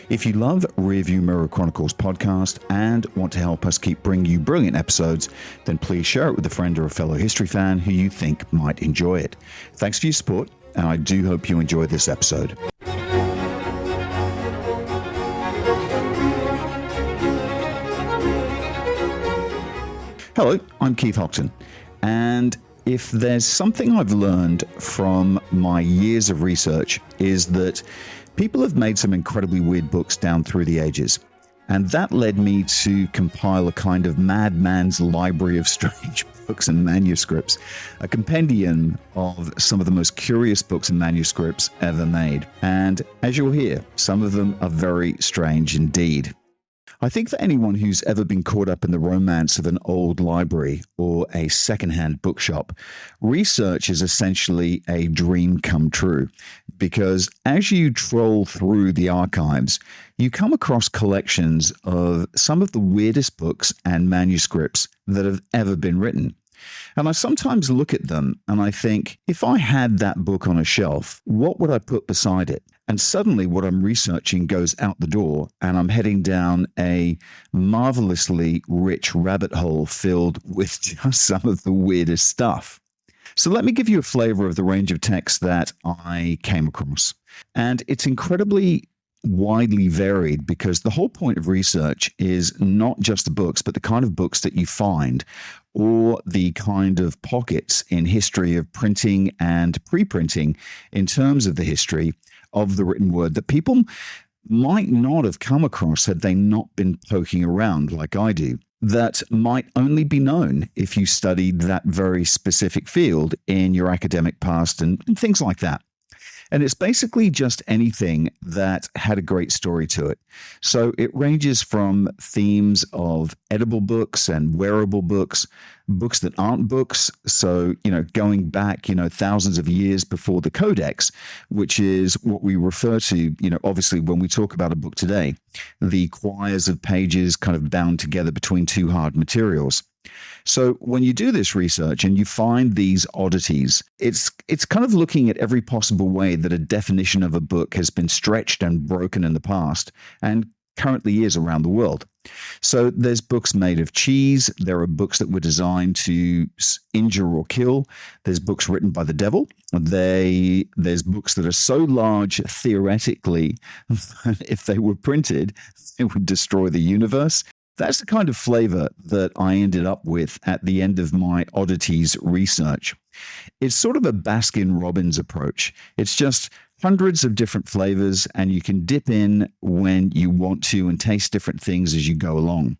If you love Rearview Mirror Chronicles podcast and want to help us keep bringing you brilliant episodes, then please share it with a friend or a fellow history fan who you think might enjoy it. Thanks for your support, and I do hope you enjoy this episode. Hello, I'm Keith Hockton, and if there's something I've learned from my years of research is that people have made some incredibly weird books down through the ages. And that led me to compile a kind of Madman's library of strange books and manuscripts, a compendium of some of the most curious books and manuscripts ever made. And as you'll hear, some of them are very strange indeed. I think for anyone who's ever been caught up in the romance of an old library or a secondhand bookshop, research is essentially a dream come true, because as you troll through the archives, you come across collections of some of the weirdest books and manuscripts that have ever been written. And I sometimes look at them and I think, if I had that book on a shelf, what would I put beside it? And suddenly what I'm researching goes out the door and I'm heading down a marvelously rich rabbit hole filled with just some of the weirdest stuff. So let me give you a flavor of the range of texts that I came across. And it's incredibly widely varied because the whole point of research is not just the books, but the kind of books that you find or the kind of pockets in history of printing and pre-printing in terms of the history of the written word that people might not have come across had they not been poking around like I do, that might only be known if you studied that very specific field in your academic past and things like that. And it's basically just anything that had a great story to it. So it ranges from themes of edible books and wearable books, books that aren't books. So, going back, thousands of years before the Codex, which is what we refer to, obviously when we talk about a book today, the quires of pages kind of bound together between two hard materials. So when you do this research and you find these oddities, it's kind of looking at every possible way that a definition of a book has been stretched and broken in the past and currently is around the world. So there's books made of cheese. There are books that were designed to injure or kill. There's books written by the devil. There's books that are so large theoretically that if they were printed, it would destroy the universe. That's the kind of flavor that I ended up with at the end of my oddities research. It's sort of a Baskin-Robbins approach. It's just hundreds of different flavors, and you can dip in when you want to and taste different things as you go along.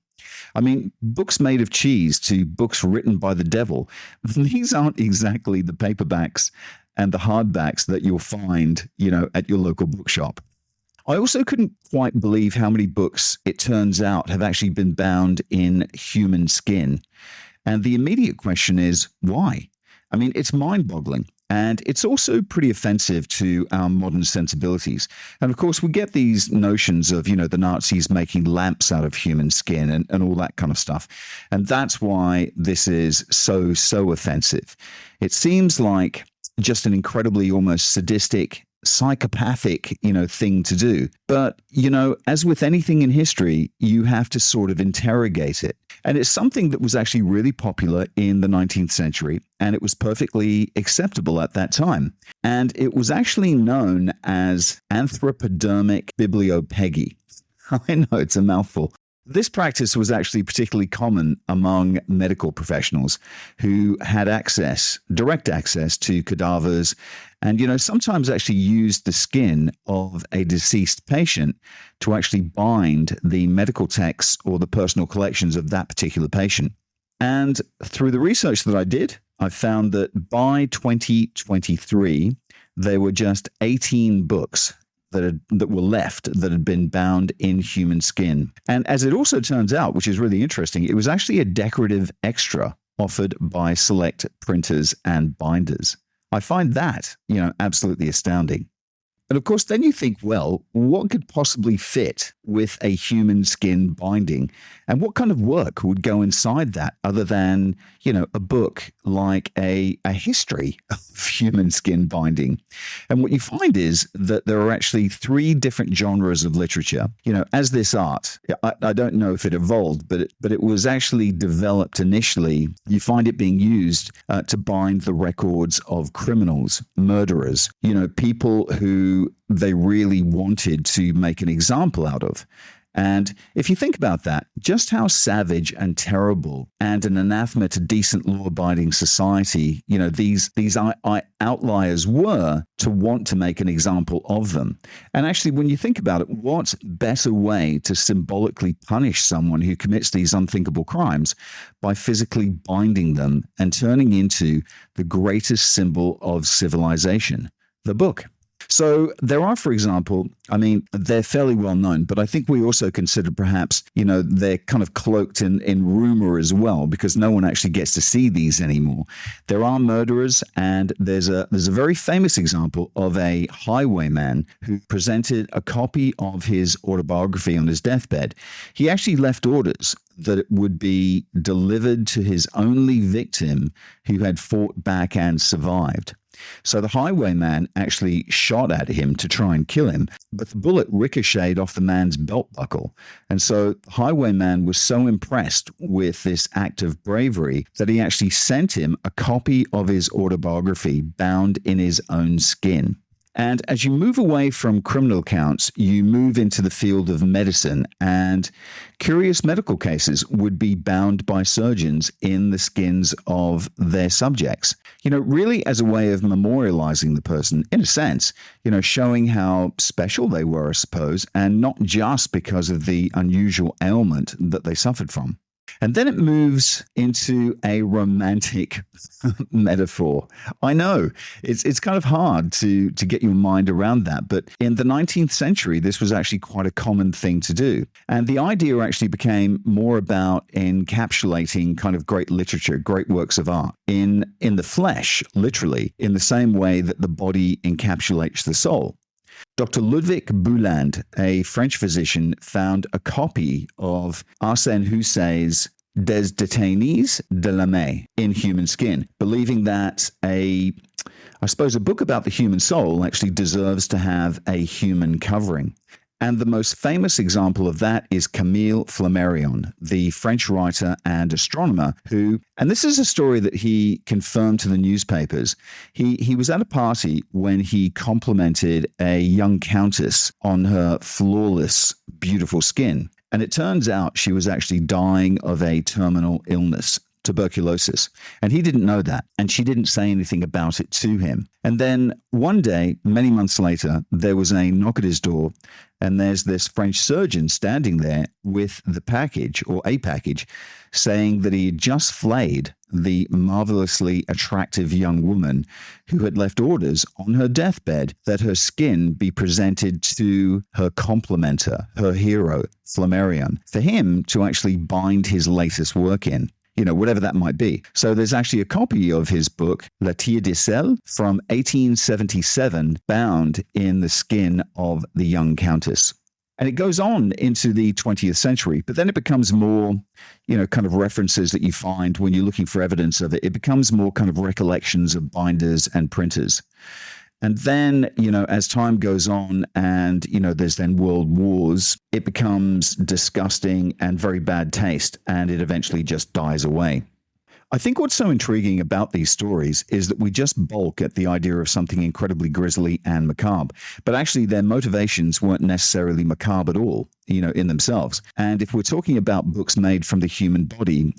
I mean, books made of cheese to books written by the devil, these aren't exactly the paperbacks and the hardbacks that you'll find, at your local bookshop. I also couldn't quite believe how many books, it turns out, have actually been bound in human skin. And the immediate question is, why? I mean, it's mind-boggling. And it's also pretty offensive to our modern sensibilities. And of course, we get these notions of, the Nazis making lamps out of human skin and all that kind of stuff. And that's why this is so offensive. It seems like just an incredibly almost sadistic, psychopathic, thing to do. But, as with anything in history, you have to sort of interrogate it. And it's something that was actually really popular in the 19th century, and it was perfectly acceptable at that time. And it was actually known as anthropodermic bibliopegy. I know, it's a mouthful. This practice was actually particularly common among medical professionals who had direct access to cadavers and, sometimes actually used the skin of a deceased patient to actually bind the medical texts or the personal collections of that particular patient. And through the research that I did, I found that by 2023, there were just 18 books that were left that had been bound in human skin. And as it also turns out, which is really interesting, it was actually a decorative extra offered by select printers and binders. I find that, absolutely astounding. And of course, then you think, well, what could possibly fit with a human skin binding? And what kind of work would go inside that other than, a book like a history of human skin binding? And what you find is that there are actually three different genres of literature. As this art, I don't know if it evolved, but it was actually developed initially. You find it being used to bind the records of criminals, murderers, people who they really wanted to make an example out of. And if you think about that, just how savage and terrible and an anathema to decent law-abiding society, these outliers were to want to make an example of them. And actually, when you think about it, what better way to symbolically punish someone who commits these unthinkable crimes by physically binding them and turning into the greatest symbol of civilization, the book? So there are, for example, they're fairly well known, but I think we also consider perhaps, they're kind of cloaked in rumor as well, because no one actually gets to see these anymore. There are murderers, and there's a very famous example of a highwayman who presented a copy of his autobiography on his deathbed. He actually left orders that it would be delivered to his only victim who had fought back and survived. So the highwayman actually shot at him to try and kill him, but the bullet ricocheted off the man's belt buckle. And so the highwayman was so impressed with this act of bravery that he actually sent him a copy of his autobiography bound in his own skin. And as you move away from criminal counts, you move into the field of medicine, and curious medical cases would be bound by surgeons in the skins of their subjects, really as a way of memorializing the person, in a sense, showing how special they were, I suppose, and not just because of the unusual ailment that they suffered from. And then it moves into a romantic metaphor. I know it's kind of hard to get your mind around that, but in the 19th century, this was actually quite a common thing to do. And the idea actually became more about encapsulating kind of great literature, great works of art in the flesh, literally, in the same way that the body encapsulates the soul. Dr. Ludwig Bouland, a French physician, found a copy of Arsène Houssaye's Des Détenus de l'âme in human skin, believing that a book about the human soul actually deserves to have a human covering. And the most famous example of that is Camille Flammarion, the French writer and astronomer who, and this is a story that he confirmed to the newspapers, he was at a party when he complimented a young countess on her flawless, beautiful skin. And it turns out she was actually dying of a terminal illness, tuberculosis. And he didn't know that. And she didn't say anything about it to him. And then one day, many months later, there was a knock at his door. And there's this French surgeon standing there with the package, or a package, saying that he had just flayed the marvelously attractive young woman who had left orders on her deathbed that her skin be presented to her complimenter, her hero, Flammarion, for him to actually bind his latest work in. Whatever that might be. So there's actually a copy of his book, La Tire de Sel, from 1877, bound in the skin of the young countess. And it goes on into the 20th century, but then it becomes more, kind of references that you find when you're looking for evidence of it. It becomes more kind of recollections of binders and printers. And then, as time goes on and, there's then world wars, it becomes disgusting and very bad taste, and it eventually just dies away. I think what's so intriguing about these stories is that we just balk at the idea of something incredibly grisly and macabre, but actually their motivations weren't necessarily macabre at all, in themselves. And if we're talking about books made from the human body,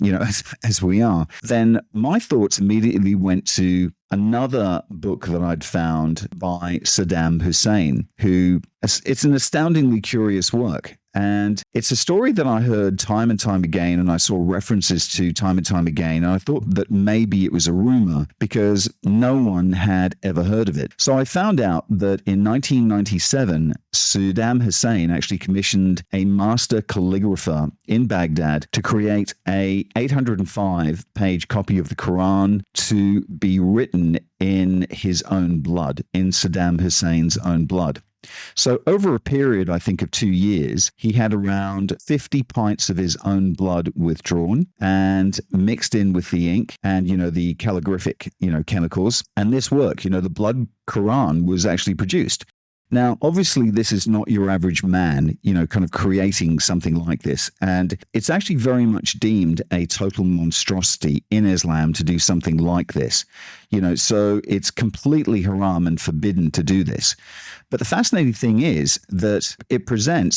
as we are, then my thoughts immediately went to another book that I'd found by Saddam Hussein, who, it's an astoundingly curious work. And it's a story that I heard time and time again, and I saw references to time and time again. And I thought that maybe it was a rumor because no one had ever heard of it. So I found out that in 1997, Saddam Hussein actually commissioned commissioned a master calligrapher in Baghdad to create a 805-page copy of the Quran to be written in his own blood, in Saddam Hussein's own blood. So over a period, I think, of 2 years, he had around 50 pints of his own blood withdrawn and mixed in with the ink and, the calligraphic, chemicals. And this work, the blood Quran was actually produced. Now, obviously, this is not your average man, kind of creating something like this. And it's actually very much deemed a total monstrosity in Islam to do something like this. So it's completely haram and forbidden to do this. But the fascinating thing is that it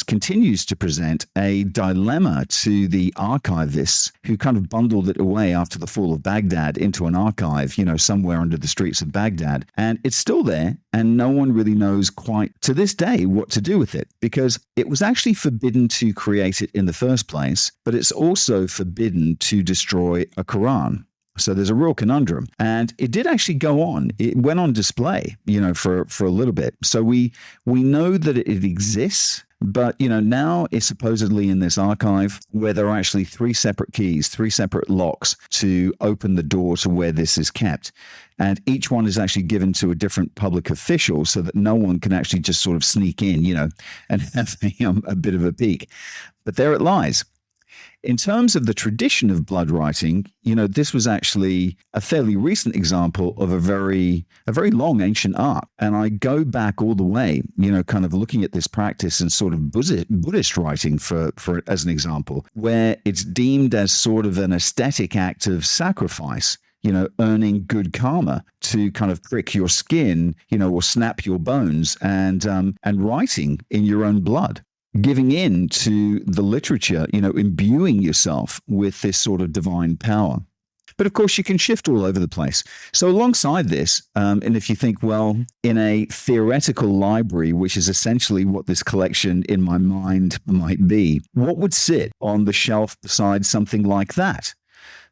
continues to present a dilemma to the archivists who kind of bundled it away after the fall of Baghdad into an archive, somewhere under the streets of Baghdad. And it's still there, and no one really knows quite to this day what to do with it, because it was actually forbidden to create it in the first place, but it's also forbidden to destroy a Quran. So there's a real conundrum. And it did actually go on. It went on display, for a little bit. So we know that it exists, but, now it's supposedly in this archive where there are actually 3 separate keys, 3 separate locks to open the door to where this is kept. And each one is actually given to a different public official so that no one can actually just sort of sneak in, and have a bit of a peek. But there it lies. In terms of the tradition of blood writing, this was actually a fairly recent example of a very long ancient art. And I go back all the way, kind of looking at this practice and sort of Buddhist writing for as an example, where it's deemed as sort of an aesthetic act of sacrifice, earning good karma to kind of prick your skin, or snap your bones and writing in your own blood. Giving in to the literature, imbuing yourself with this sort of divine power. But of course, you can shift all over the place. So alongside this, and if you think, well, in a theoretical library, which is essentially what this collection in my mind might be, what would sit on the shelf beside something like that?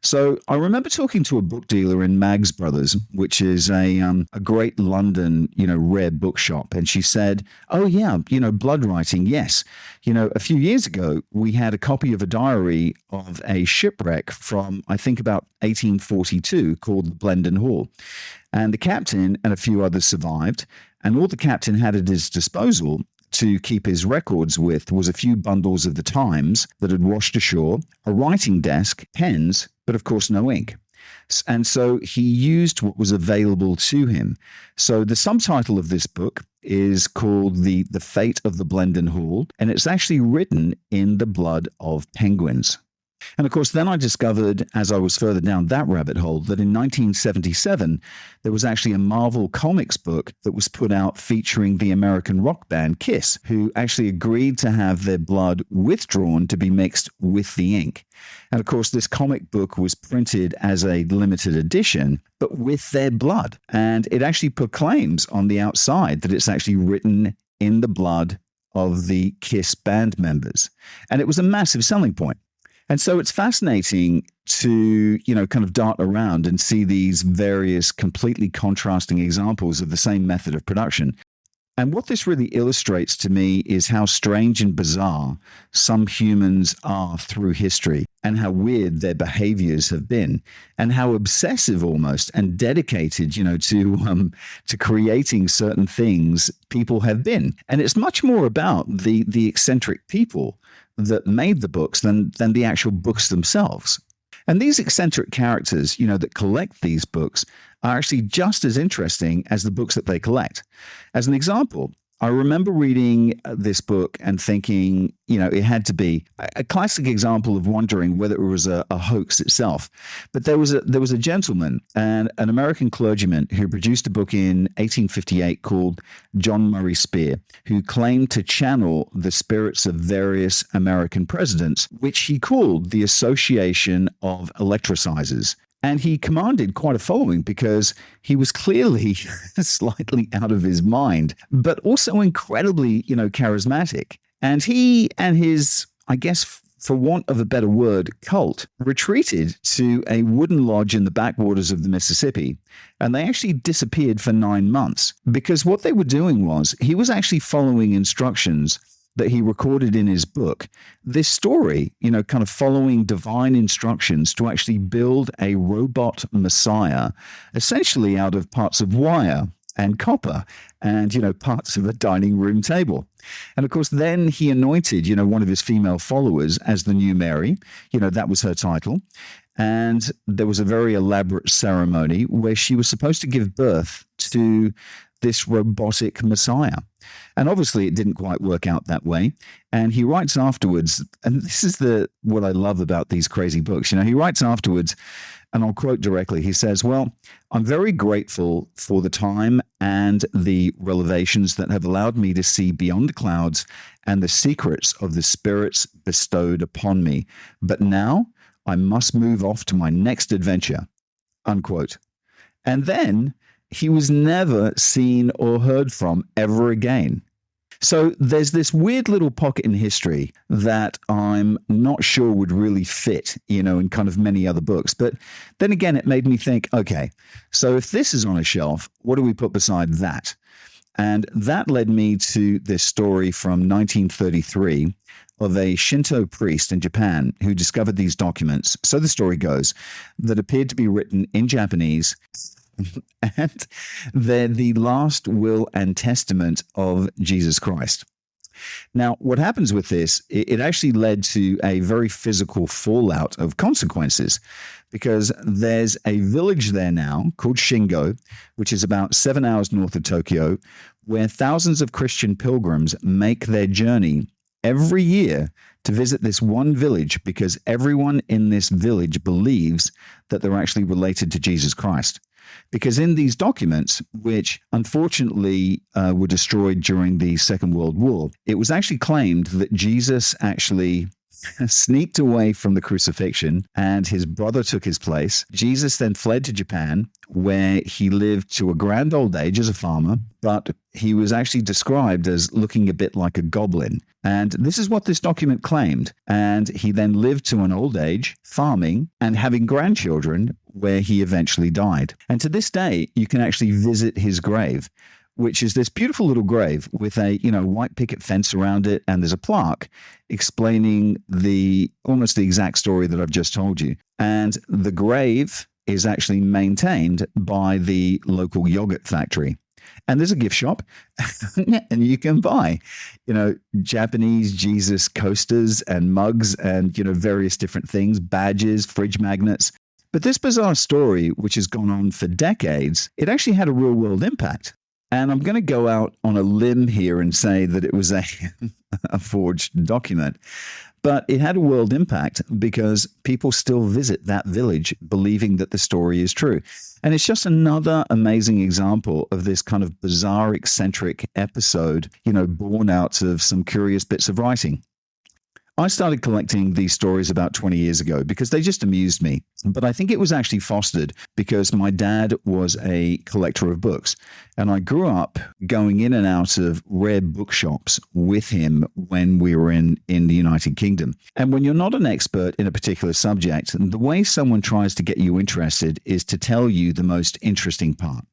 So I remember talking to a book dealer in Maggs Brothers, which is a great London, rare bookshop. And she said, oh, yeah, blood writing. Yes. A few years ago, we had a copy of a diary of a shipwreck from, I think, about 1842 called the Blendon Hall. And the captain and a few others survived. And all the captain had at his disposal to keep his records with was a few bundles of the Times that had washed ashore, a writing desk, pens, but of course no ink. And so he used what was available to him. So the subtitle of this book is called The Fate of the Blendon Hall, and it's actually written in the blood of penguins. And of course, then I discovered, as I was further down that rabbit hole, that in 1977, there was actually a Marvel Comics book that was put out featuring the American rock band Kiss, who actually agreed to have their blood withdrawn to be mixed with the ink. And of course, this comic book was printed as a limited edition, but with their blood. And it actually proclaims on the outside that it's actually written in the blood of the Kiss band members. And it was a massive selling point. And so it's fascinating to, kind of dart around and see these various completely contrasting examples of the same method of production. And what this really illustrates to me is how strange and bizarre some humans are through history, and how weird their behaviors have been, and how obsessive almost and dedicated, to creating certain things people have been. And it's much more about the eccentric people that made the books than the actual books themselves. And these eccentric characters, that collect these books are actually just as interesting as the books that they collect. As an example, I remember reading this book and thinking, it had to be a classic example of wondering whether it was a hoax itself. But there was a gentleman, and an American clergyman, who produced a book in 1858 called John Murray Spear, who claimed to channel the spirits of various American presidents, which he called the Association of Electricizers. And he commanded quite a following because he was clearly slightly out of his mind, but also incredibly, charismatic. And he and his, I guess, for want of a better word, cult, retreated to a wooden lodge in the backwaters of the Mississippi. And they actually disappeared for 9 months because what they were doing was he was actually following instructions that he recorded in his book, this story, kind of following divine instructions to actually build a robot messiah, essentially out of parts of wire and copper and, parts of a dining room table. And of course, then he anointed, one of his female followers as the new Mary. That was her title. And there was a very elaborate ceremony where she was supposed to give birth to this robotic messiah. And obviously it didn't quite work out that way. And he writes afterwards, and this is what I love about these crazy books. He writes afterwards, and I'll quote directly. He says, "Well, I'm very grateful for the time and the revelations that have allowed me to see beyond the clouds and the secrets of the spirits bestowed upon me. But now I must move off to my next adventure," unquote. And then he was never seen or heard from ever again. So there's this weird little pocket in history that I'm not sure would really fit, in kind of many other books. But then again, it made me think, okay, so if this is on a shelf, what do we put beside that? And that led me to this story from 1933 of a Shinto priest in Japan who discovered these documents. So the story goes, that appeared to be written in Japanese, and they're the last will and testament of Jesus Christ. Now, what happens with this, it actually led to a very physical fallout of consequences, because there's a village there now called Shingo, which is about 7 hours north of Tokyo, where thousands of Christian pilgrims make their journey every year to visit this one village, because everyone in this village believes that they're actually related to Jesus Christ. Because in these documents, which unfortunately were destroyed during the Second World War, it was actually claimed that Jesus actually sneaked away from the crucifixion and his brother took his place. Jesus then fled to Japan, where he lived to a grand old age as a farmer, but he was actually described as looking a bit like a goblin. And this is what this document claimed. And he then lived to an old age, farming and having grandchildren, where he eventually died. And to this day, you can actually visit his grave, which is this beautiful little grave with a, white picket fence around it. And there's a plaque explaining almost the exact story that I've just told you. And the grave is actually maintained by the local yogurt factory. And there's a gift shop and you can buy, Japanese Jesus coasters and mugs and, various different things, badges, fridge magnets. But this bizarre story, which has gone on for decades, it actually had a real world impact. And I'm going to go out on a limb here and say that it was a forged document. But it had a world impact because people still visit that village believing that the story is true. And it's just another amazing example of this kind of bizarre, eccentric episode, born out of some curious bits of writing. I started collecting these stories about 20 years ago because they just amused me. But I think it was actually fostered because my dad was a collector of books. And I grew up going in and out of rare bookshops with him when we were in the United Kingdom. And when you're not an expert in a particular subject, the way someone tries to get you interested is to tell you the most interesting part,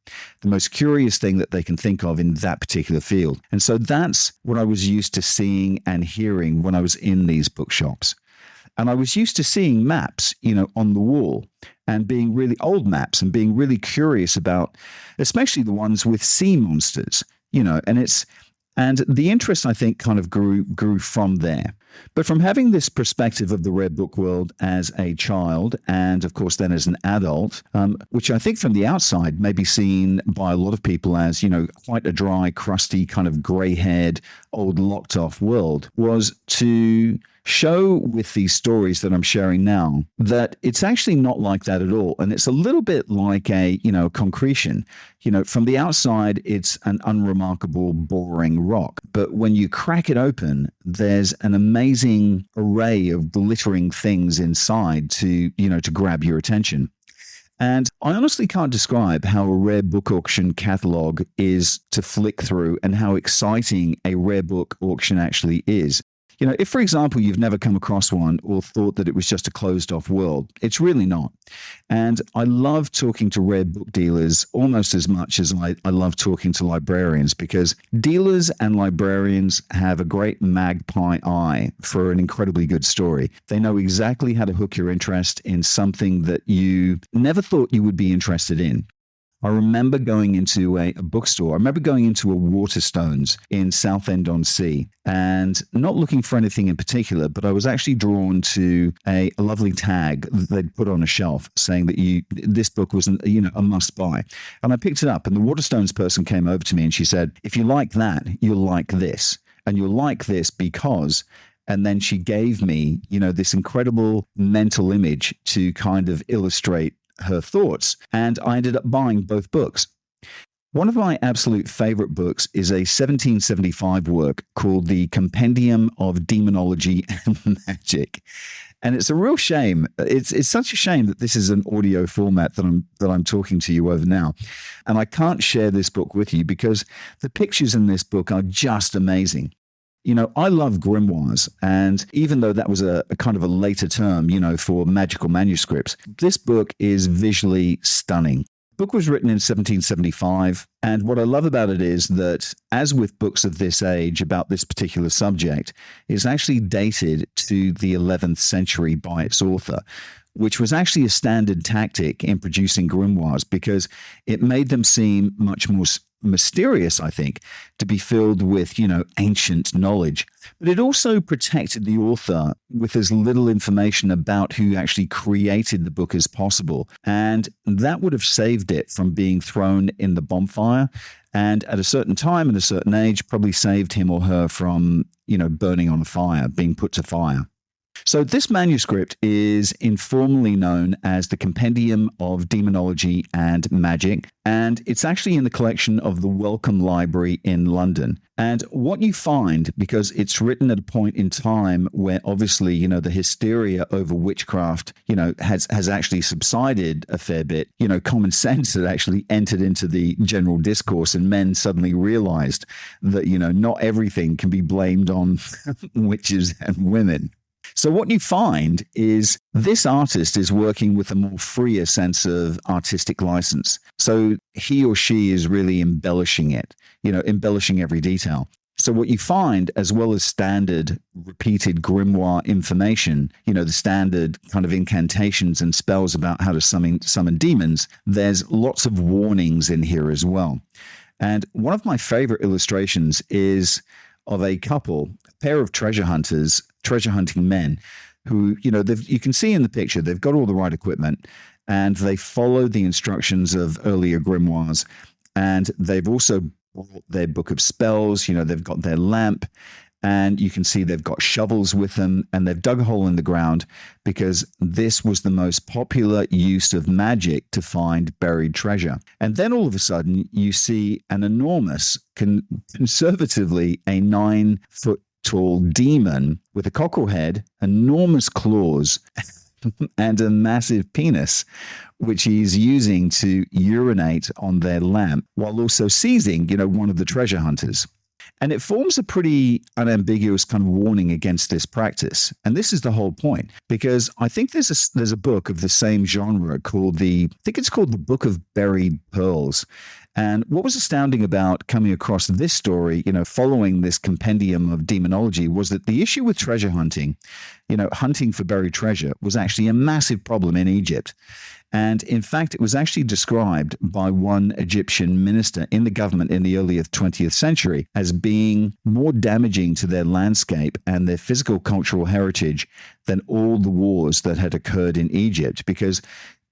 the most curious thing that they can think of in that particular field. And so that's what I was used to seeing and hearing when I was in these bookshops. And I was used to seeing maps, on the wall and being really old maps and being really curious about, especially the ones with sea monsters, and the interest, I think, kind of grew from there. But from having this perspective of the rare book world as a child and, of course, then as an adult, which I think from the outside may be seen by a lot of people as, quite a dry, crusty, kind of gray-haired, old, locked-off world, was to show with these stories that I'm sharing now that it's actually not like that at all. And it's a little bit like a, concretion. From the outside, it's an unremarkable, boring rock. But when you crack it open, there's an amazing array of glittering things inside to grab your attention. And I honestly can't describe how a rare book auction catalog is to flick through and how exciting a rare book auction actually is. If, for example, you've never come across one or thought that it was just a closed off world, it's really not. And I love talking to rare book dealers almost as much as I love talking to librarians, because dealers and librarians have a great magpie eye for an incredibly good story. They know exactly how to hook your interest in something that you never thought you would be interested in. I remember going into a bookstore. I remember going into a Waterstones in Southend-on-Sea and not looking for anything in particular, but I was actually drawn to a lovely tag that they'd put on a shelf saying that this book was a must buy. And I picked it up, and the Waterstones person came over to me and she said, "If you like that, you'll like this. And you'll like this because..." And then she gave me, this incredible mental image to kind of illustrate her thoughts, and I ended up buying both books. One of my absolute favorite books is a 1775 work called The Compendium of Demonology and Magic. And it's a real shame. It's such a shame that this is an audio format that I'm talking to you over now. And I can't share this book with you because the pictures in this book are just amazing. I love grimoires, and even though that was a kind of a later term, for magical manuscripts, this book is visually stunning. The book was written in 1775, and what I love about it is that, as with books of this age about this particular subject, it's actually dated to the 11th century by its author, which was actually a standard tactic in producing grimoires because it made them seem much more mysterious, I think, to be filled with, ancient knowledge. But it also protected the author with as little information about who actually created the book as possible. And that would have saved it from being thrown in the bonfire. And at a certain time and a certain age, probably saved him or her from, burning on a fire, being put to fire. So this manuscript is informally known as the Compendium of Demonology and Magic, and it's actually in the collection of the Wellcome Library in London. And what you find, because it's written at a point in time where obviously, the hysteria over witchcraft, has actually subsided a fair bit, common sense had actually entered into the general discourse, and men suddenly realized that, not everything can be blamed on witches and women. So what you find is this artist is working with a more freer sense of artistic license. So he or she is really embellishing it, embellishing every detail. So what you find, as well as standard repeated grimoire information, the standard kind of incantations and spells about how to summon demons, there's lots of warnings in here as well. And one of my favorite illustrations is of a couple, a pair of treasure hunting men who, you can see in the picture, they've got all the right equipment and they follow the instructions of earlier grimoires. And they've also brought their book of spells, they've got their lamp, and you can see they've got shovels with them, and they've dug a hole in the ground because this was the most popular use of magic to find buried treasure. And then all of a sudden you see an enormous, conservatively a 9-foot tall demon with a cockerel head, enormous claws, and a massive penis, which he's using to urinate on their lamp while also seizing, one of the treasure hunters. And it forms a pretty unambiguous kind of warning against this practice. And this is the whole point, because I think there's a book of the same genre called the Book of Buried Pearls. And what was astounding about coming across this story, following this compendium of demonology, was that the issue with treasure hunting, hunting for buried treasure, was actually a massive problem in Egypt. And in fact, it was actually described by one Egyptian minister in the government in the early 20th century as being more damaging to their landscape and their physical cultural heritage than all the wars that had occurred in Egypt, because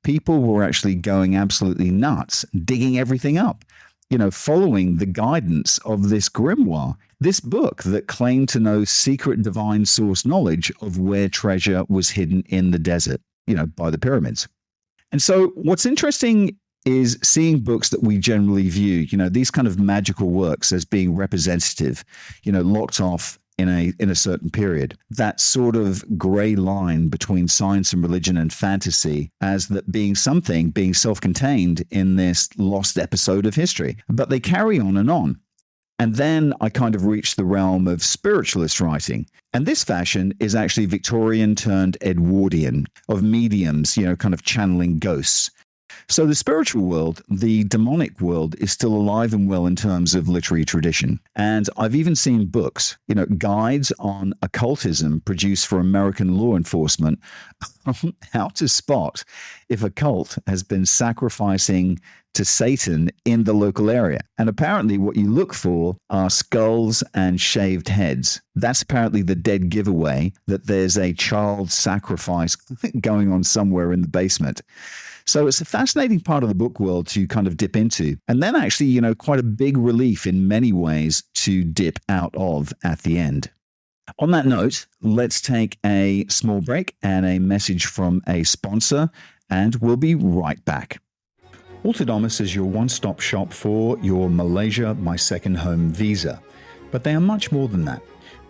people were actually going absolutely nuts, digging everything up, following the guidance of this grimoire, this book that claimed to know secret divine source knowledge of where treasure was hidden in the desert, by the pyramids. And so what's interesting is seeing books that we generally view, these kind of magical works as being representative, locked off in a certain period. That sort of gray line between science and religion and fantasy as that being something, being self-contained in this lost episode of history. But they carry on and on. And then I kind of reached the realm of spiritualist writing. And this fashion is actually Victorian turned Edwardian, of mediums, kind of channeling ghosts. So the spiritual world, the demonic world, is still alive and well in terms of literary tradition. And I've even seen books, guides on occultism produced for American law enforcement on how to spot if a cult has been sacrificing to Satan in the local area. And apparently what you look for are skulls and shaved heads. That's apparently the dead giveaway that there's a child sacrifice going on somewhere in the basement. So it's a fascinating part of the book world to kind of dip into. And then actually, quite a big relief in many ways to dip out of at the end. On that note, let's take a small break and a message from a sponsor, and we'll be right back. Autonomous is your one-stop shop for your Malaysia My Second Home visa. But they are much more than that.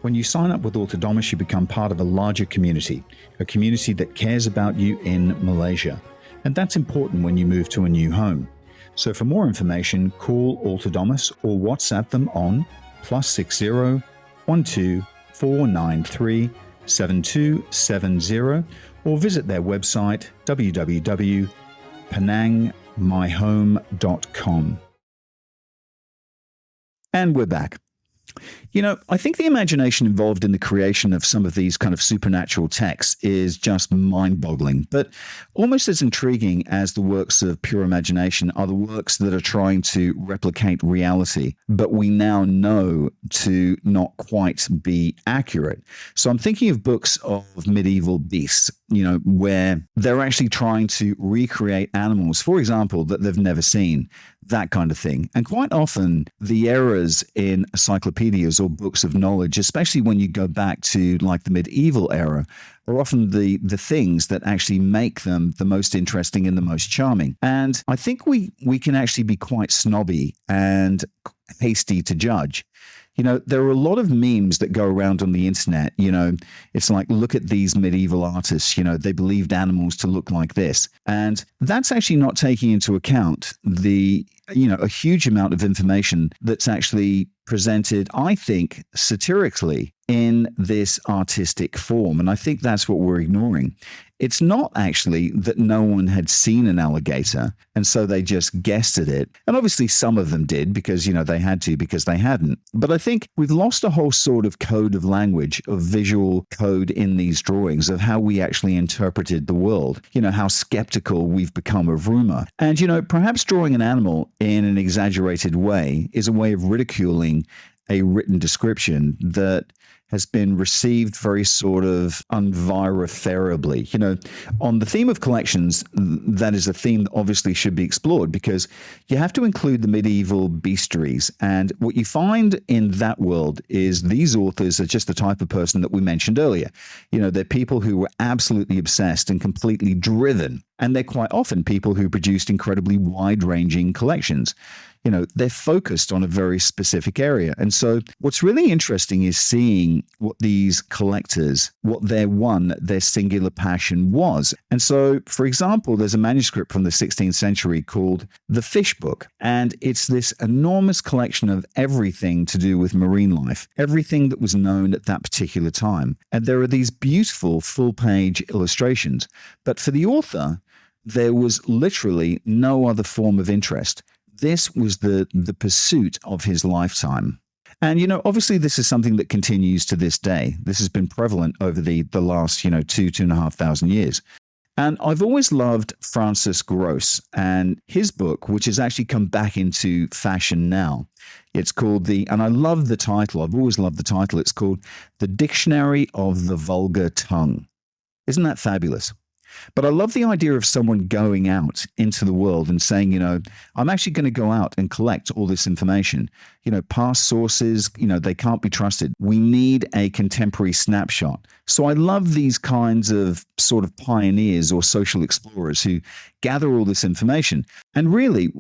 When you sign up with Autonomous, you become part of a larger community, a community that cares about you in Malaysia. And that's important when you move to a new home. So for more information, call Autonomous or WhatsApp them on +60 12 493 7270 or visit their website www.penangmyhome.com. And we're back. I think the imagination involved in the creation of some of these kind of supernatural texts is just mind-boggling, but almost as intriguing as the works of pure imagination are the works that are trying to replicate reality, but we now know to not quite be accurate. So I'm thinking of books of medieval beasts, where they're actually trying to recreate animals, for example, that they've never seen, that kind of thing. And quite often, the errors in encyclopedias or books of knowledge, especially when you go back to like the medieval era, are often the things that actually make them the most interesting and the most charming. And I think we can actually be quite snobby and hasty to judge. There are a lot of memes that go around on the internet. It's like, look at these medieval artists, they believed animals to look like this. And that's actually not taking into account a huge amount of information that's actually presented, I think, satirically in this artistic form. And I think that's what we're ignoring. It's not actually that no one had seen an alligator, and so they just guessed at it. And obviously some of them did because, they had to, because they hadn't. But I think we've lost a whole sort of code of language, of visual code in these drawings of how we actually interpreted the world, how skeptical we've become of rumor. And, perhaps drawing an animal in an exaggerated way is a way of ridiculing a written description that has been received very sort of unverifiably. On the theme of collections, that is a theme that obviously should be explored because you have to include the medieval bestiaries. And what you find in that world is these authors are just the type of person that we mentioned earlier. They're people who were absolutely obsessed and completely driven. And they're quite often people who produced incredibly wide-ranging collections. They're focused on a very specific area. And so what's really interesting is seeing what these collectors, what their singular passion was. And so, for example, there's a manuscript from the 16th century called The Fish Book. And it's this enormous collection of everything to do with marine life, everything that was known at that particular time. And there are these beautiful full-page illustrations. But for the author, there was literally no other form of interest. This was the pursuit of his lifetime. And, obviously this is something that continues to this day. This has been prevalent over the last, 2,500 years. And I've always loved Francis Gross and his book, which has actually come back into fashion now. It's called and I love the title. I've always loved the title. It's called The Dictionary of the Vulgar Tongue. Isn't that fabulous? But I love the idea of someone going out into the world and saying, I'm actually going to go out and collect all this information. Past sources, they can't be trusted. We need a contemporary snapshot. So I love these kinds of sort of pioneers or social explorers who gather all this information. And really,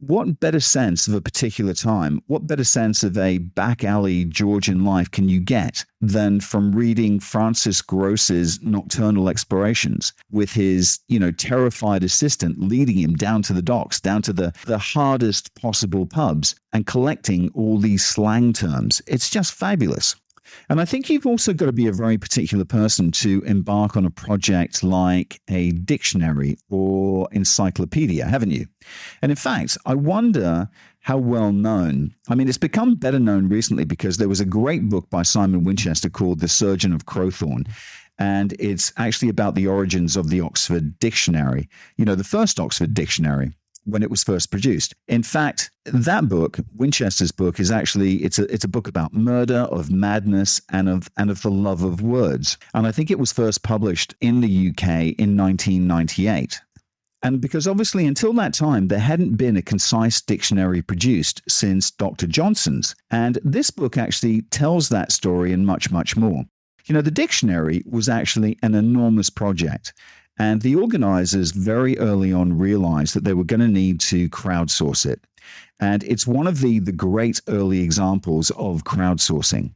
what better sense of a particular time, what better sense of a back alley Georgian life can you get than from reading Francis Gross's Nocturnal Explorations with his, terrified assistant leading him down to the docks, down to the hardest possible pubs and collecting all these slang terms. It's just fabulous. And I think you've also got to be a very particular person to embark on a project like a dictionary or encyclopedia, haven't you? And in fact, I wonder how well known. I mean, it's become better known recently because there was a great book by Simon Winchester called The Surgeon of Crowthorne. And it's actually about the origins of the Oxford Dictionary, the first Oxford Dictionary, when it was first produced. In fact, that book, Winchester's book, is actually it's a book about murder, of madness, and of the love of words. And I think it was first published in the UK in 1998. And because obviously until that time, there hadn't been a concise dictionary produced since Dr. Johnson's. And this book actually tells that story and much, much more. The dictionary was actually an enormous project. And the organizers very early on realized that they were going to need to crowdsource it. And it's one of the great early examples of crowdsourcing.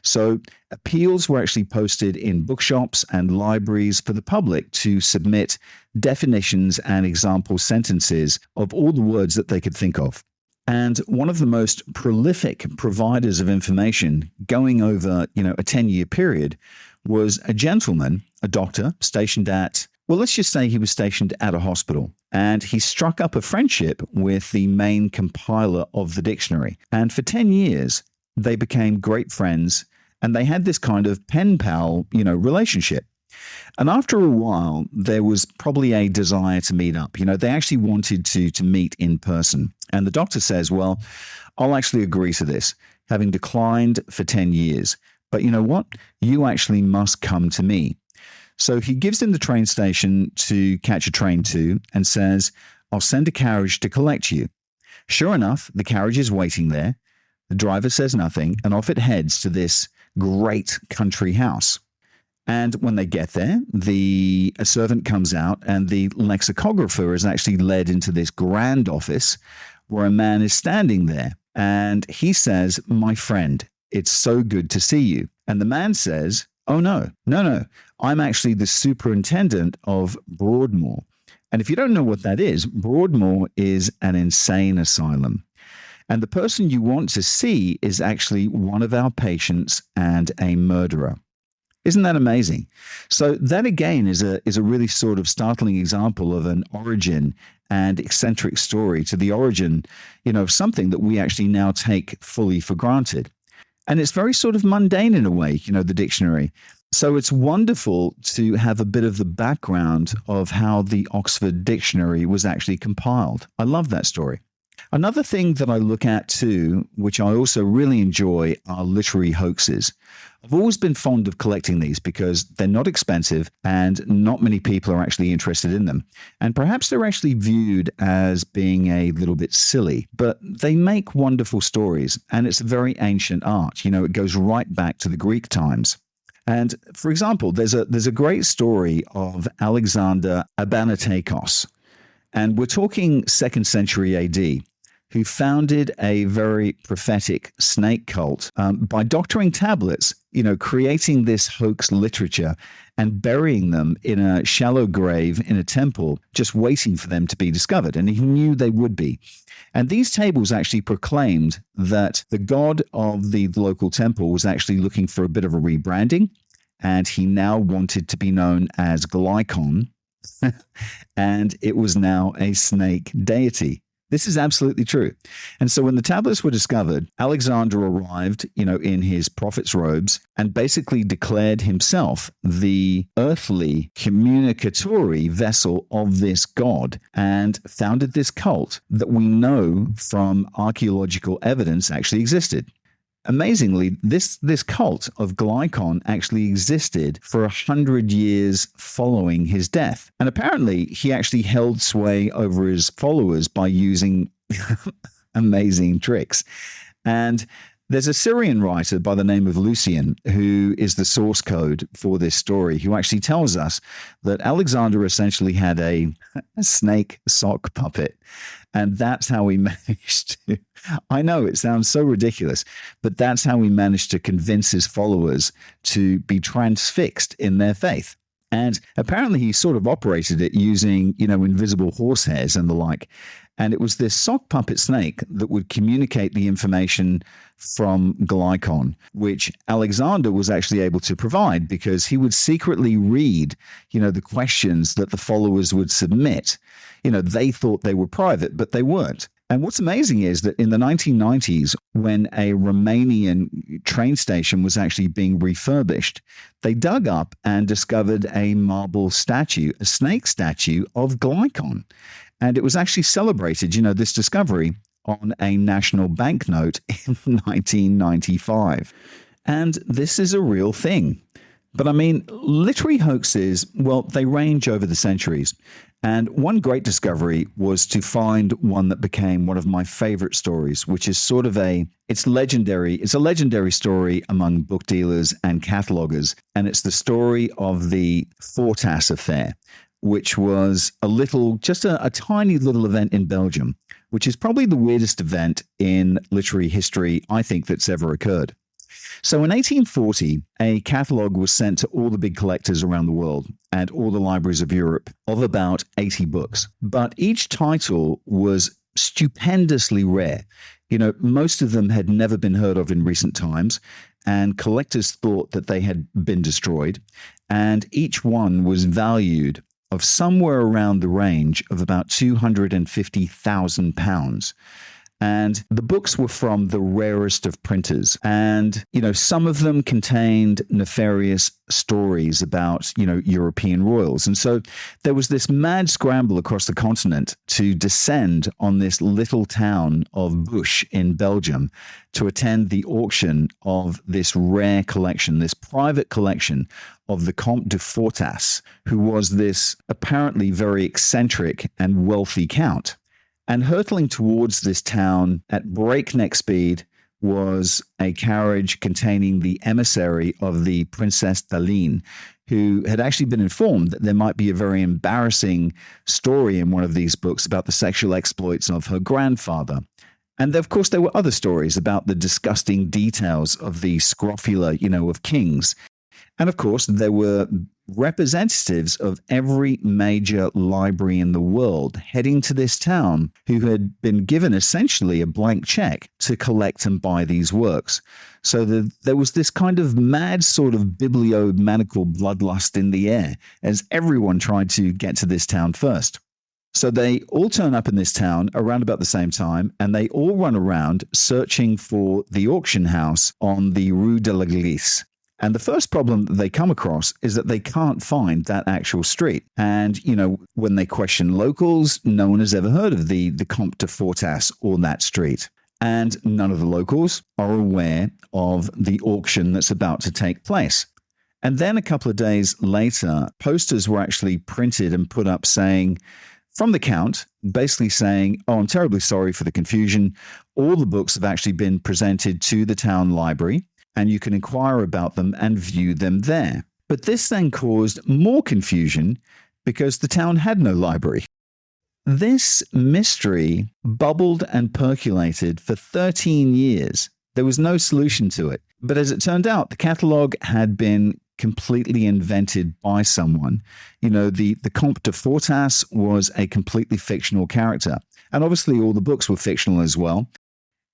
So appeals were actually posted in bookshops and libraries for the public to submit definitions and example sentences of all the words that they could think of. And one of the most prolific providers of information going over, a 10-year period was a gentleman, a doctor, stationed at, well, let's just say he was stationed at a hospital, and he struck up a friendship with the main compiler of the dictionary. And for 10 years, they became great friends, and they had this kind of pen pal, relationship. And after a while, there was probably a desire to meet up. They actually wanted to meet in person. And the doctor says, well, I'll actually agree to this, having declined for 10 years. But you know what? You actually must come to me. So he gives him the train station to catch a train to and says, I'll send a carriage to collect you. Sure enough, the carriage is waiting there. The driver says nothing, and off it heads to this great country house. And when they get there, a servant comes out, and the lexicographer is actually led into this grand office where a man is standing there. And he says, my friend, it's so good to see you. And the man says, oh, no, I'm actually the superintendent of Broadmoor. And if you don't know what that is, Broadmoor is an insane asylum. And the person you want to see is actually one of our patients and a murderer. Isn't that amazing? So that again is a really sort of startling example of an origin and eccentric story to the origin, of something that we actually now take fully for granted. And it's very sort of mundane in a way, the dictionary. So it's wonderful to have a bit of the background of how the Oxford Dictionary was actually compiled. I love that story. Another thing that I look at too, which I also really enjoy, are literary hoaxes. I've always been fond of collecting these because they're not expensive and not many people are actually interested in them. And perhaps they're actually viewed as being a little bit silly, but they make wonderful stories, and it's a very ancient art. It goes right back to the Greek times. And for example, there's a great story of Alexander Abanetakos, and we're talking 2nd century AD, who founded a very prophetic snake cult by doctoring tablets, creating this hoax literature and burying them in a shallow grave in a temple, just waiting for them to be discovered. And he knew they would be. And these tables actually proclaimed that the god of the local temple was actually looking for a bit of a rebranding, and he now wanted to be known as Glykon, and it was now a snake deity. This is absolutely true. And so when the tablets were discovered, Alexander arrived, in his prophet's robes and basically declared himself the earthly communicatory vessel of this god and founded this cult that we know from archaeological evidence actually existed. Amazingly, this cult of Glykon actually existed for 100 years following his death. And apparently, he actually held sway over his followers by using amazing tricks. And There's a Syrian writer by the name of Lucian, who is the source code for this story, who actually tells us that Alexander essentially had a snake sock puppet. And that's how he managed to, I know it sounds so ridiculous, but that's how he managed to convince his followers to be transfixed in their faith. And apparently he sort of operated it using, invisible horsehairs and the like. And it was this sock puppet snake that would communicate the information from Glycon, which Alexander was actually able to provide because he would secretly read, the questions that the followers would submit. They thought they were private, but they weren't. And what's amazing is that in the 1990s, when a Romanian train station was actually being refurbished, they dug up and discovered a marble statue, a snake statue of Glycon. And it was actually celebrated, this discovery, on a national banknote in 1995. And this is a real thing. But I mean, literary hoaxes, well, they range over the centuries. And one great discovery was to find one that became one of my favorite stories, which is sort of it's legendary. It's a legendary story among book dealers and catalogers. And it's the story of the Fortas affair, which was just a tiny little event in Belgium, which is probably the weirdest event in literary history, I think, that's ever occurred. So in 1840, a catalogue was sent to all the big collectors around the world and all the libraries of Europe of about 80 books. But each title was stupendously rare. Most of them had never been heard of in recent times, and collectors thought that they had been destroyed. And each one was valued of somewhere around the range of about £250,000. And the books were from the rarest of printers. And, some of them contained nefarious stories about, European royals. And so there was this mad scramble across the continent to descend on this little town of Bush in Belgium to attend the auction of this rare collection, this private collection of the Comte de Fortas, who was this apparently very eccentric and wealthy count. And hurtling towards this town at breakneck speed was a carriage containing the emissary of the Princess Daline, who had actually been informed that there might be a very embarrassing story in one of these books about the sexual exploits of her grandfather. And of course, there were other stories about the disgusting details of the scrofula, of kings. And of course, there were representatives of every major library in the world heading to this town who had been given essentially a blank check to collect and buy these works. So there was this kind of mad sort of bibliomaniacal bloodlust in the air as everyone tried to get to this town first. So they all turn up in this town around about the same time, and they all run around searching for the auction house on the Rue de l'Église. And the first problem that they come across is that they can't find that actual street. And, when they question locals, no one has ever heard of the Comte de Fortas or that street. And none of the locals are aware of the auction that's about to take place. And then a couple of days later, posters were actually printed and put up saying, from the Count, basically saying, "Oh, I'm terribly sorry for the confusion. All the books have actually been presented to the town library, and you can inquire about them and view them there." But this then caused more confusion because the town had no library. This mystery bubbled and percolated for 13 years. There was no solution to it. But as it turned out, the catalogue had been completely invented by someone. The Comte de Fortas was a completely fictional character. And obviously all the books were fictional as well.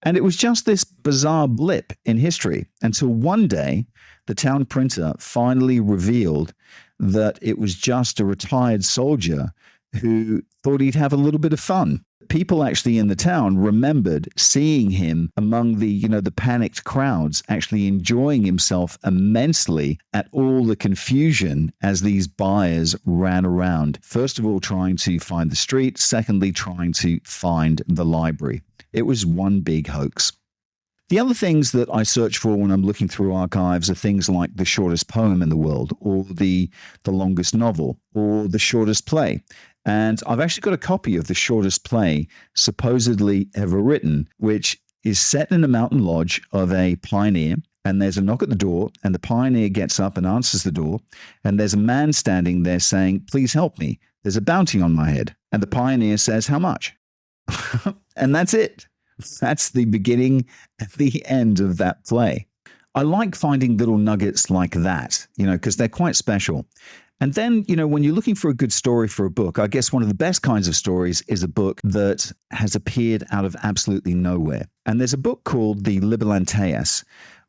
And it was just this bizarre blip in history until one day the town printer finally revealed that it was just a retired soldier who thought he'd have a little bit of fun. People actually in the town remembered seeing him among the panicked crowds, actually enjoying himself immensely at all the confusion as these buyers ran around. First of all, trying to find the street. Secondly, trying to find the library. It was one big hoax. The other things that I search for when I'm looking through archives are things like the shortest poem in the world, or the longest novel, or the shortest play. And I've actually got a copy of the shortest play supposedly ever written, which is set in a mountain lodge of a pioneer, and there's a knock at the door, and the pioneer gets up and answers the door, and there's a man standing there saying, "Please help me. There's a bounty on my head." And the pioneer says, "How much?" And that's it. That's the beginning and the end of that play. I like finding little nuggets like that, because they're quite special. And then, when you're looking for a good story for a book, I guess one of the best kinds of stories is a book that has appeared out of absolutely nowhere. And there's a book called The Libelanteas,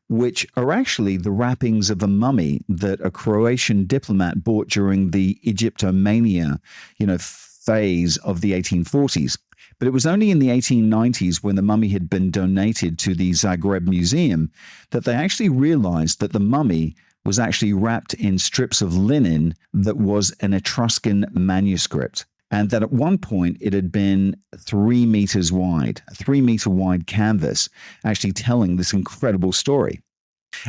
which are actually the wrappings of a mummy that a Croatian diplomat bought during the Egyptomania, phase of the 1840s. But it was only in the 1890s, when the mummy had been donated to the Zagreb Museum, that they actually realized that the mummy was actually wrapped in strips of linen that was an Etruscan manuscript. And that at one point it had been 3 meters wide, a 3-meter wide canvas, actually telling this incredible story.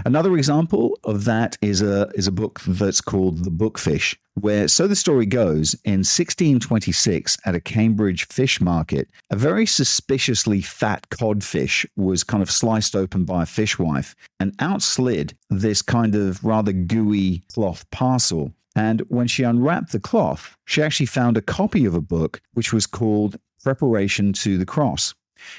Another example of that is a book that's called The Bookfish, where, so the story goes, in 1626 at a Cambridge fish market, a very suspiciously fat codfish was kind of sliced open by a fishwife, and out slid this kind of rather gooey cloth parcel. And when she unwrapped the cloth, she actually found a copy of a book which was called Preparation to the Cross.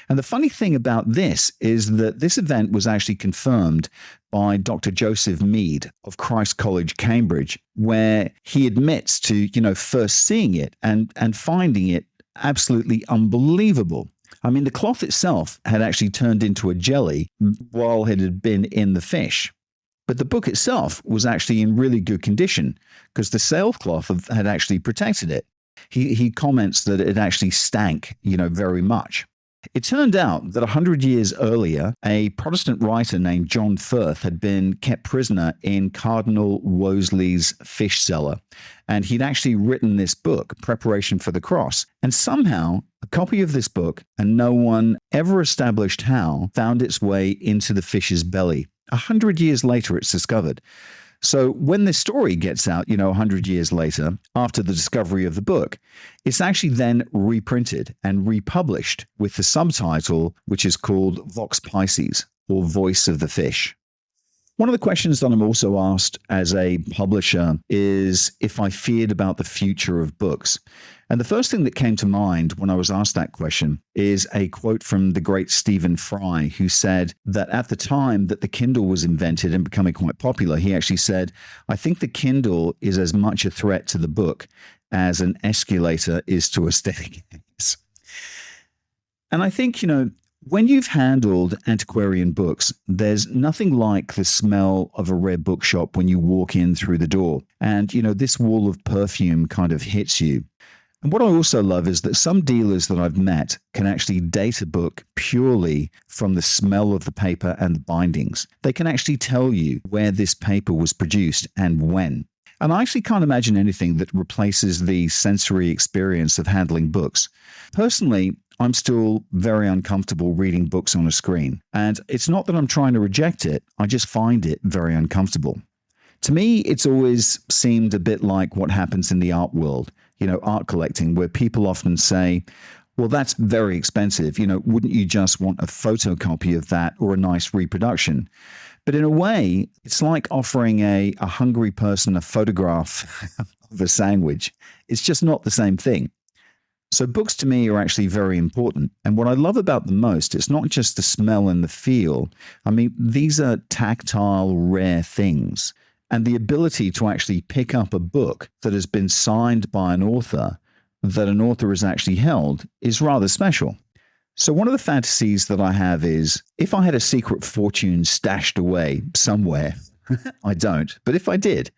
And the funny thing about this is that this event was actually confirmed by Dr. Joseph Mead of Christ College, Cambridge, where he admits to, first seeing it and finding it absolutely unbelievable. I mean, the cloth itself had actually turned into a jelly while it had been in the fish. But the book itself was actually in really good condition because the sailcloth had actually protected it. He comments that it actually stank, very much. It turned out that 100 years earlier, a Protestant writer named John Firth had been kept prisoner in Cardinal Wolsey's fish cellar, and he'd actually written this book, Preparation for the Cross. And somehow, a copy of this book, and no one ever established how, found its way into the fish's belly. 100 years later, it's discovered. So when this story gets out, 100 years later, after the discovery of the book, it's actually then reprinted and republished with the subtitle, which is called Vox Pisces, or Voice of the Fish. One of the questions that I'm also asked as a publisher is if I feared about the future of books. And the first thing that came to mind when I was asked that question is a quote from the great Stephen Fry, who said that at the time that the Kindle was invented and becoming quite popular, he actually said, "I think the Kindle is as much a threat to the book as an escalator is to a staircase." And I think, when you've handled antiquarian books, there's nothing like the smell of a rare bookshop when you walk in through the door. And, this wall of perfume kind of hits you. And what I also love is that some dealers that I've met can actually date a book purely from the smell of the paper and the bindings. They can actually tell you where this paper was produced and when. And I actually can't imagine anything that replaces the sensory experience of handling books. Personally, I'm still very uncomfortable reading books on a screen. And it's not that I'm trying to reject it, I just find it very uncomfortable. To me, it's always seemed a bit like what happens in the art world, art collecting, where people often say, well, that's very expensive. Wouldn't you just want a photocopy of that or a nice reproduction? But in a way, it's like offering a hungry person a photograph of a sandwich. It's just not the same thing. So books to me are actually very important. And what I love about them most, it's not just the smell and the feel. I mean, these are tactile, rare things. And the ability to actually pick up a book that has been signed by an author, that an author has actually held, is rather special. So one of the fantasies that I have is, if I had a secret fortune stashed away somewhere, I don't, but if I did,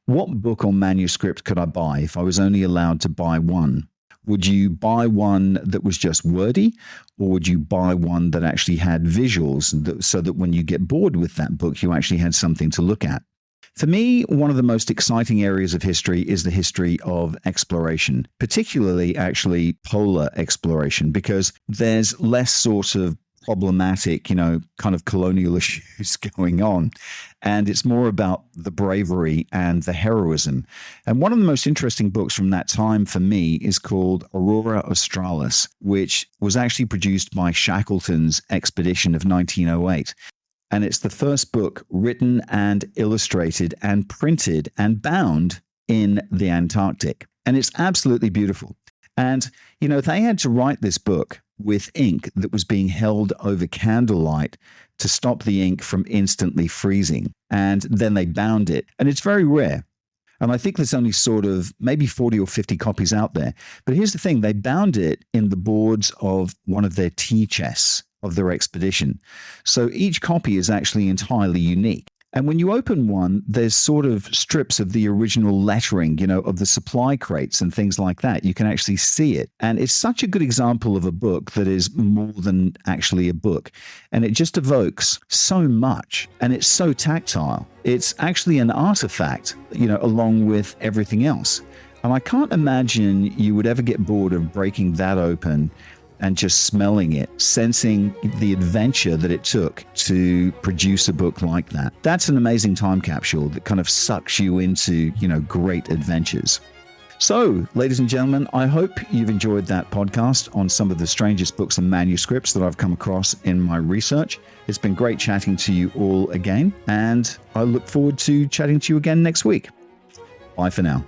what book or manuscript could I buy if I was only allowed to buy one? Would you buy one that was just wordy, or would you buy one that actually had visuals so that when you get bored with that book, you actually had something to look at? For me, one of the most exciting areas of history is the history of exploration, particularly actually polar exploration, because there's less sort of problematic, kind of colonial issues going on. And it's more about the bravery and the heroism. And one of the most interesting books from that time for me is called Aurora Australis, which was actually produced by Shackleton's expedition of 1908. And it's the first book written and illustrated and printed and bound in the Antarctic. And it's absolutely beautiful. And, they had to write this book with ink that was being held over candlelight to stop the ink from instantly freezing. And then they bound it. And it's very rare. And I think there's only sort of maybe 40 or 50 copies out there. But here's the thing. They bound it in the boards of one of their tea chests of their expedition. So each copy is actually entirely unique. And when you open one, there's sort of strips of the original lettering, of the supply crates and things like that. You can actually see it. And it's such a good example of a book that is more than actually a book. And it just evokes so much. And it's so tactile. It's actually an artifact, along with everything else. And I can't imagine you would ever get bored of breaking that open and just smelling it, sensing the adventure that it took to produce a book like that. That's an amazing time capsule that kind of sucks you into, great adventures. So, ladies and gentlemen, I hope you've enjoyed that podcast on some of the strangest books and manuscripts that I've come across in my research. It's been great chatting to you all again, and I look forward to chatting to you again next week. Bye for now.